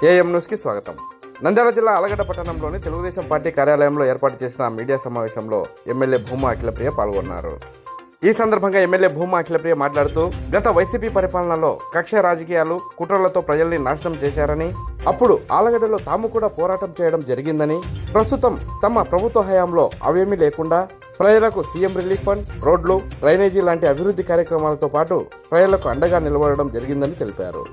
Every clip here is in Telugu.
ఏఎం న్యూస్కి స్వాగతం. నంద్యాల జిల్లా ఆలగడ్డ పట్టణంలోని తెలుగుదేశం పార్టీ కార్యాలయంలో ఏర్పాటు చేసిన మీడియా సమావేశంలో ఎమ్మెల్యే భూమా అఖిలప్రియ పాల్గొన్నారు. ఈ సందర్భంగా ఎమ్మెల్యే భూమా అఖిలప్రియ మాట్లాడుతూ, గత వైసీపీ పరిపాలనలో కక్ష రాజకీయాలు, కుట్రలతో ప్రజల్ని నాశనం చేశారని, అప్పుడు ఆలగడ్డలో తాము కూడా పోరాటం చేయడం జరిగిందని, ప్రస్తుతం తమ ప్రభుత్వ హయాంలో అవేమీ లేకుండా ప్రజలకు సీఎం రిలీఫ్ ఫండ్, రోడ్లు, డ్రైనేజీ లాంటి అభివృద్ధి కార్యక్రమాలతో పాటు ప్రజలకు అండగా నిలబడడం జరిగిందని తెలిపారు.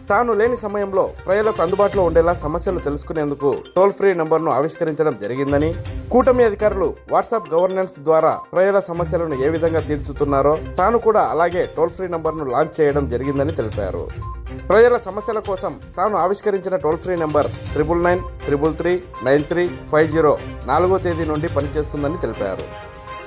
తాను లేని సమయంలో ప్రజలకు అందుబాటులో ఉండేలా సమస్యలు తెలుసుకునేందుకు టోల్ ఫ్రీ నంబర్ను ఆవిష్కరించడం జరిగిందని, కూటమి అధికారులు వాట్సాప్ గవర్నెన్స్ ద్వారా ప్రజల సమస్యలను ఏ విధంగా తీర్చుతున్నారో తాను కూడా అలాగే టోల్ ఫ్రీ నంబర్ను లాంచ్ చేయడం జరిగిందని తెలిపారు. ప్రజల సమస్యల కోసం తాను ఆవిష్కరించిన టోల్ ఫ్రీ నంబర్ 9993339350 4వ తేదీ నుండి పనిచేస్తుందని తెలిపారు.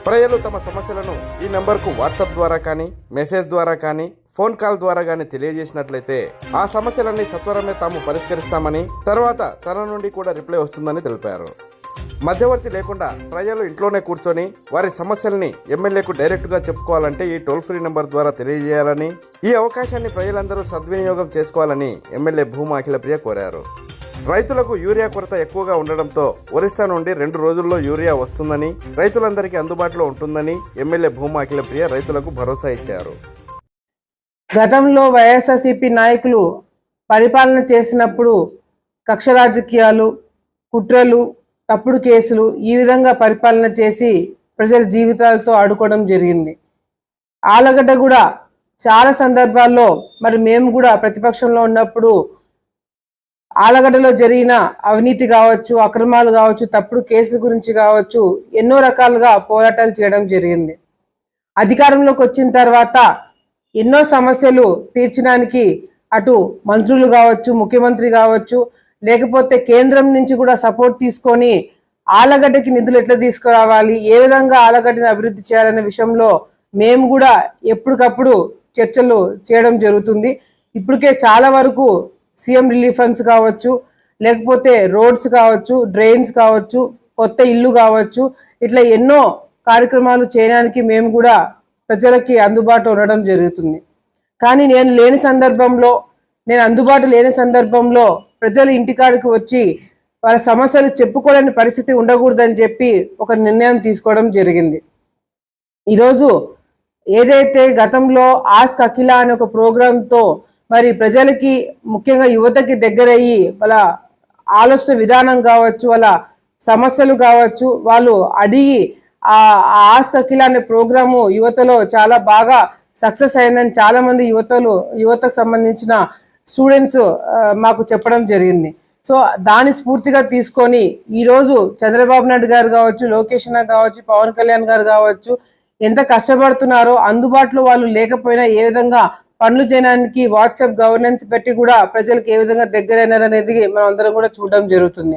ప్రజలు తమ సమస్యలను ఈ నెంబర్కు వాట్సాప్ ద్వారా కానీ, మెసేజ్ ద్వారా కానీ, ఫోన్ కాల్ ద్వారా కానీ తెలియజేసినట్లయితే ఆ సమస్యలన్నీ సత్వరమే తాము పరిష్కరిస్తామని, తర్వాత తన నుండి కూడా రిప్లై వస్తుందని తెలిపారు. మధ్యవర్తి లేకుండా ప్రజలు ఇంట్లోనే కూర్చొని వారి సమస్యల్ని ఎమ్మెల్యేకు డైరెక్ట్గా చెప్పుకోవాలంటే ఈ టోల్ ఫ్రీ నెంబర్ ద్వారా తెలియజేయాలని, ఈ అవకాశాన్ని ప్రజలందరూ సద్వినియోగం చేసుకోవాలని ఎమ్మెల్యే భూమా అఖిలప్రియ కోరారు. రైతులకు యూరియా కొరత ఎక్కువగా ఉండడంతో ఒరిస్సా నుండి 2 రోజుల్లో యూరియా వస్తుందని, రైతులందరికీ అందుబాటులో ఉంటుందని ఎమ్మెల్యే భూమా అఖిలప్రియ రైతులకు భరోసా ఇచ్చారు. గతంలో వైఎస్ఆర్సీపీ నాయకులు పరిపాలన చేసినప్పుడు కక్ష రాజకీయాలు, కుట్రలు, తప్పుడు కేసులు ఈ విధంగా పరిపాలన చేసి ప్రజల జీవితాలతో ఆడుకోవడం జరిగింది. ఆలగడ్డ కూడా చాలా సందర్భాల్లో మరి మేము కూడా ప్రతిపక్షంలో ఉన్నప్పుడు ఆలగడ్డలో జరిగిన అవినీతి కావచ్చు, అక్రమాలు కావచ్చు, తప్పుడు కేసుల గురించి కావచ్చు ఎన్నో రకాలుగా పోరాటాలు చేయడం జరిగింది. అధికారంలోకి వచ్చిన తర్వాత ఎన్నో సమస్యలు తీర్చడానికి అటు మంత్రులు కావచ్చు, ముఖ్యమంత్రి కావచ్చు, లేకపోతే కేంద్రం నుంచి కూడా సపోర్ట్ తీసుకొని ఆలగడ్డకి నిధులు ఎట్లా తీసుకురావాలి, ఏ విధంగా ఆలగడ్డని అభివృద్ధి చేయాలనే విషయంలో మేము కూడా ఎప్పటికప్పుడు చర్చలు చేయడం జరుగుతుంది. ఇప్పటికే చాలా వరకు సీఎం రిలీఫ్ ఫండ్స్ కావచ్చు, లేకపోతే రోడ్స్ కావచ్చు, డ్రైన్స్ కావచ్చు, కొత్త ఇల్లు కావచ్చు, ఇట్లా ఎన్నో కార్యక్రమాలు చేయడానికి మేము కూడా ప్రజలకి అందుబాటు ఉండడం జరుగుతుంది. కానీ నేను అందుబాటు లేని సందర్భంలో ప్రజలు ఇంటికాడికి వచ్చి వాళ్ళ సమస్యలు చెప్పుకోలేని పరిస్థితి ఉండకూడదని చెప్పి ఒక నిర్ణయం తీసుకోవడం జరిగింది. ఈరోజు ఏదైతే గతంలో ఆస్క్ అఖిల అనే ఒక ప్రోగ్రాంతో మరి ప్రజలకి, ముఖ్యంగా యువతకి దగ్గరయ్యి వాళ్ళ ఆలోచన విధానం కావచ్చు, వాళ్ళ సమస్యలు కావచ్చు, వాళ్ళు అడిగి ఆ ఆస్క్ అఖిల అనే ప్రోగ్రాము యువతలో చాలా బాగా సక్సెస్ అయిందని చాలా మంది యువతకు సంబంధించిన స్టూడెంట్స్ మాకు చెప్పడం జరిగింది. సో దాన్ని స్ఫూర్తిగా తీసుకొని ఈరోజు చంద్రబాబు నాయుడు గారు కావచ్చు, లోకేష్ అన్న కావచ్చు, పవన్ కళ్యాణ్ గారు కావచ్చు ఎంత కష్టపడుతున్నారో, అందుబాటులో వాళ్ళు లేకపోయినా ఏ విధంగా పనులు చేయడానికి వాట్సాప్ గవర్నెన్స్ పెట్టి కూడా ప్రజలకు ఏ విధంగా దగ్గరైనారనేది మనం అందరం కూడా చూడడం జరుగుతుంది.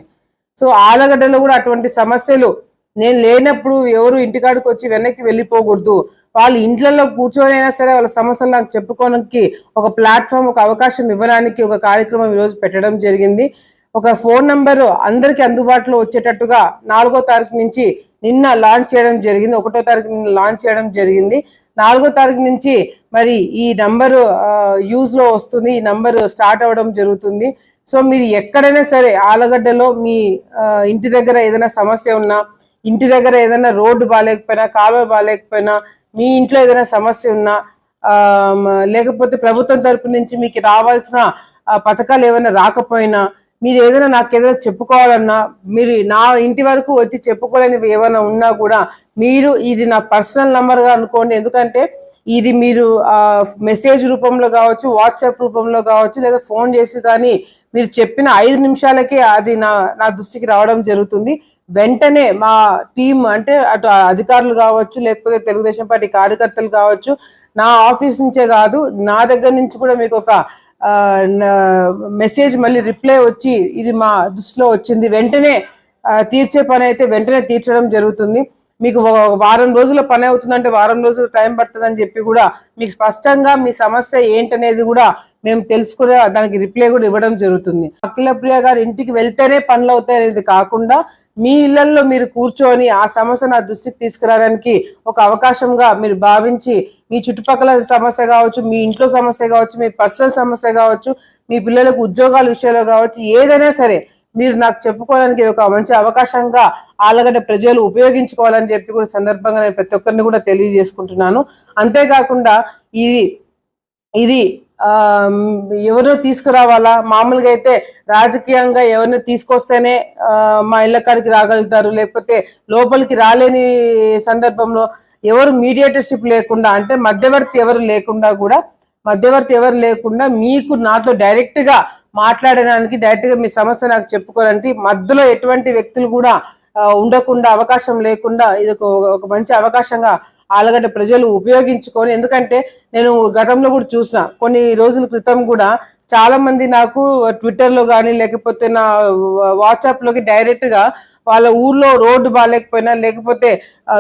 సో ఆలగడ్డలో కూడా అటువంటి సమస్యలు నేను లేనప్పుడు ఎవరు ఇంటికాడికి వచ్చి వెనక్కి వెళ్ళిపోకూడదు, వాళ్ళు ఇంట్లలో కూర్చొనైనా సరే వాళ్ళ సమస్యలు నాకు చెప్పుకోవడానికి ఒక ప్లాట్ఫామ్, ఒక అవకాశం ఇవ్వడానికి ఒక కార్యక్రమం ఈరోజు పెట్టడం జరిగింది. ఒక ఫోన్ నంబరు అందరికీ అందుబాటులో వచ్చేటట్టుగా 4వ తారీఖు నుంచి నిన్న లాంచ్ చేయడం జరిగింది. 1వ తారీఖు నిన్న లాంచ్ చేయడం జరిగింది. 4వ తారీఖు నుంచి మరి ఈ నంబరు యూజ్లో వస్తుంది, ఈ నంబరు స్టార్ట్ అవ్వడం జరుగుతుంది. సో మీరు ఎక్కడైనా సరే ఆలగడ్డలో మీ ఇంటి దగ్గర ఏదైనా సమస్య ఉన్నా, ఇంటి దగ్గర ఏదైనా రోడ్డు బాగాలేకపోయినా, కాలువ బాగాలేకపోయినా, మీ ఇంట్లో ఏదైనా సమస్య ఉన్నా, లేకపోతే ప్రభుత్వం తరపు నుంచి మీకు రావాల్సిన పథకాలు ఏమైనా రాకపోయినా, మీరు ఏదైనా నాకు ఏదైనా చెప్పుకోవాలన్నా, మీరు నా ఇంటి వరకు వచ్చి చెప్పుకోలేనివి ఏమైనా ఉన్నా కూడా మీరు ఇది నా పర్సనల్ నంబర్గా అనుకోండి. ఎందుకంటే ఇది మీరు మెసేజ్ రూపంలో కావచ్చు, వాట్సాప్ రూపంలో కావచ్చు, లేదా ఫోన్ చేసి కానీ మీరు చెప్పిన 5 నిమిషాలకే అది నా దృష్టికి రావడం జరుగుతుంది. వెంటనే మా టీం, అంటే అటు అధికారులు కావచ్చు, లేకపోతే తెలుగుదేశం పార్టీ కార్యకర్తలు కావచ్చు, నా ఆఫీస్ నుంచే కాదు నా దగ్గర నుంచి కూడా మీకు ఒక మెసేజ్ మళ్ళీ రిప్లై వచ్చి ఇది మా దృష్టిలో వచ్చింది, వెంటనే తీర్చే పని అయితే వెంటనే తీర్చడం జరుగుతుంది. మీకు వారం రోజుల పని అవుతుందంటే వారం రోజులు టైం పడుతుందని చెప్పి కూడా మీకు స్పష్టంగా మీ సమస్య ఏంటనేది కూడా మేము తెలుసుకునే దానికి రిప్లై కూడా ఇవ్వడం జరుగుతుంది. అఖిలప్రియ గారి ఇంటికి వెళ్తేనే పనులు అవుతాయి అనేది కాకుండా మీ ఇళ్లలో మీరు కూర్చొని ఆ సమస్య నా దృష్టికి తీసుకురావడానికి ఒక అవకాశంగా మీరు భావించి మీ చుట్టుపక్కల సమస్య కావచ్చు, మీ ఇంట్లో సమస్య కావచ్చు, మీ పర్సనల్ సమస్య కావచ్చు, మీ పిల్లలకు ఉద్యోగాల విషయంలో కావచ్చు, ఏదైనా సరే మీరు నాకు చెప్పుకోవడానికి ఒక మంచి అవకాశంగా ఆలగడ్డ ప్రజలు ఉపయోగించుకోవాలని చెప్పి కూడా సందర్భంగా నేను ప్రతి ఒక్కరిని కూడా తెలియజేసుకుంటున్నాను. అంతేకాకుండా ఇది ఎవరు తీసుకురావాలా, మామూలుగా అయితే రాజకీయంగా ఎవరిని తీసుకొస్తేనే మా ఇళ్ళ కాడికి రాగలుగుతారు, లేకపోతే లోపలికి రాలేని సందర్భంలో ఎవరు మీడియేటర్షిప్ లేకుండా అంటే మధ్యవర్తి ఎవరు లేకుండా మీకు నాతో డైరెక్ట్ గా మాట్లాడడానికి, డైరెక్ట్ గా మీ సమస్య నాకు చెప్పుకోవాలంటే మధ్యలో ఎటువంటి వ్యక్తులు కూడా ఉండకుండా, అవకాశం లేకుండా ఇది ఒక మంచి అవకాశంగా ఆలగడ్డ ప్రజలు ఉపయోగించుకొని, ఎందుకంటే నేను గతంలో కూడా చూసిన కొన్ని రోజుల క్రితం కూడా చాలా మంది నాకు ట్విట్టర్లో కానీ లేకపోతే నా వాట్సాప్లోకి డైరెక్ట్గా వాళ్ళ ఊర్లో రోడ్డు బాగాలేకపోయినా లేకపోతే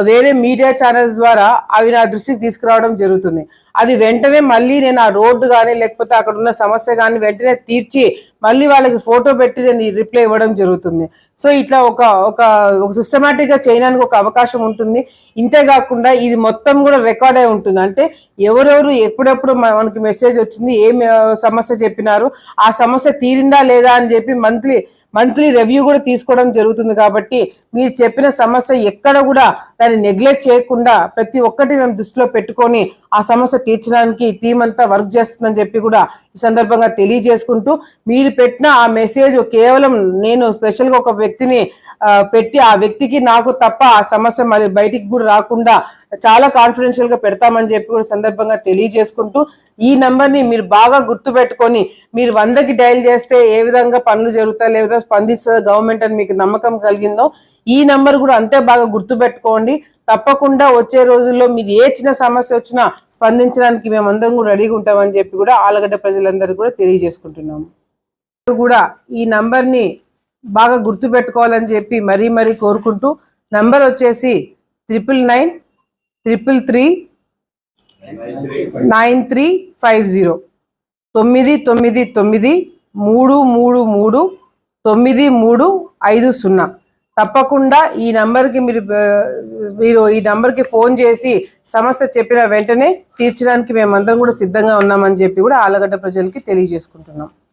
వేరే మీడియా ఛానల్స్ ద్వారా అవి నా దృష్టికి తీసుకురావడం జరుగుతుంది. అది వెంటనే మళ్ళీ నేను ఆ రోడ్డు కానీ లేకపోతే అక్కడ ఉన్న సమస్య కానీ వెంటనే తీర్చి మళ్ళీ వాళ్ళకి ఫోటో పెట్టి నేను రిప్లై ఇవ్వడం జరుగుతుంది. సో ఇట్లా ఒక సిస్టమేటిక్గా చేయడానికి ఒక అవకాశం ఉంటుంది. ఇంతేకాకుండా ఇది మొత్తం కూడా రికార్డ్ అయి ఉంటుంది. అంటే ఎవరెవరు ఎప్పుడెప్పుడు మనకి మెసేజ్ వచ్చింది, ఏం సమస్య చెప్పినారు, ఆ సమస్య తీరిందా లేదా అని చెప్పి మంత్లీ రివ్యూ కూడా తీసుకోవడం జరుగుతుంది. కాబట్టి మీరు చెప్పిన సమస్య ఎక్కడ కూడా దాన్ని నెగ్లెక్ట్ చేయకుండా ప్రతి ఒక్కటి మేము దృష్టిలో పెట్టుకొని ఆ సమస్య తీర్చడానికి టీం అంతా వర్క్ చేస్తుందని చెప్పి కూడా ఈ సందర్భంగా తెలియజేసుకుంటూ, మీరు పెట్టిన ఆ మెసేజ్ కేవలం నేను స్పెషల్గా ఒక వ్యక్తిని పెట్టి ఆ వ్యక్తికి నాకు తప్ప ఆ సమస్య మరి బయటికి కూడా రాకుండా చాలా కాన్ఫిడెన్షియల్ గా పెడతామని చెప్పి కూడా సందర్భంగా తెలియజేసుకుంటూ, ఈ నంబర్ని మీరు బాగా గుర్తుపెట్టుకొని మీరు 100కి డయల్ చేస్తే ఏ విధంగా పనులు జరుగుతాయి, ఏ విధంగా స్పందిస్తుంది గవర్నమెంట్ అని మీకు నమ్మకం కలిగిందో ఈ నంబర్ కూడా అంతే బాగా గుర్తుపెట్టుకోండి. తప్పకుండా వచ్చే రోజుల్లో మీరు ఏ చిన్న సమస్య వచ్చినా స్పందించడానికి మేమందరం కూడా రెడీగా ఉంటామని చెప్పి కూడా ఆలగడ్డ ప్రజలందరూ కూడా తెలియజేసుకుంటున్నాము. కూడా ఈ నంబర్ని బాగా గుర్తుపెట్టుకోవాలని చెప్పి మరీ కోరుకుంటూ, నంబర్ వచ్చేసి 99339350 99933339350. తప్పకుండా ఈ నంబర్కి మీరు ఈ నంబర్కి ఫోన్ చేసి సమస్య చెప్పిన వెంటనే తీర్చడానికి మేమందరం కూడా సిద్ధంగా ఉన్నామని చెప్పి కూడా ఆలగడ్డ ప్రజలకి తెలియజేసుకుంటున్నాం.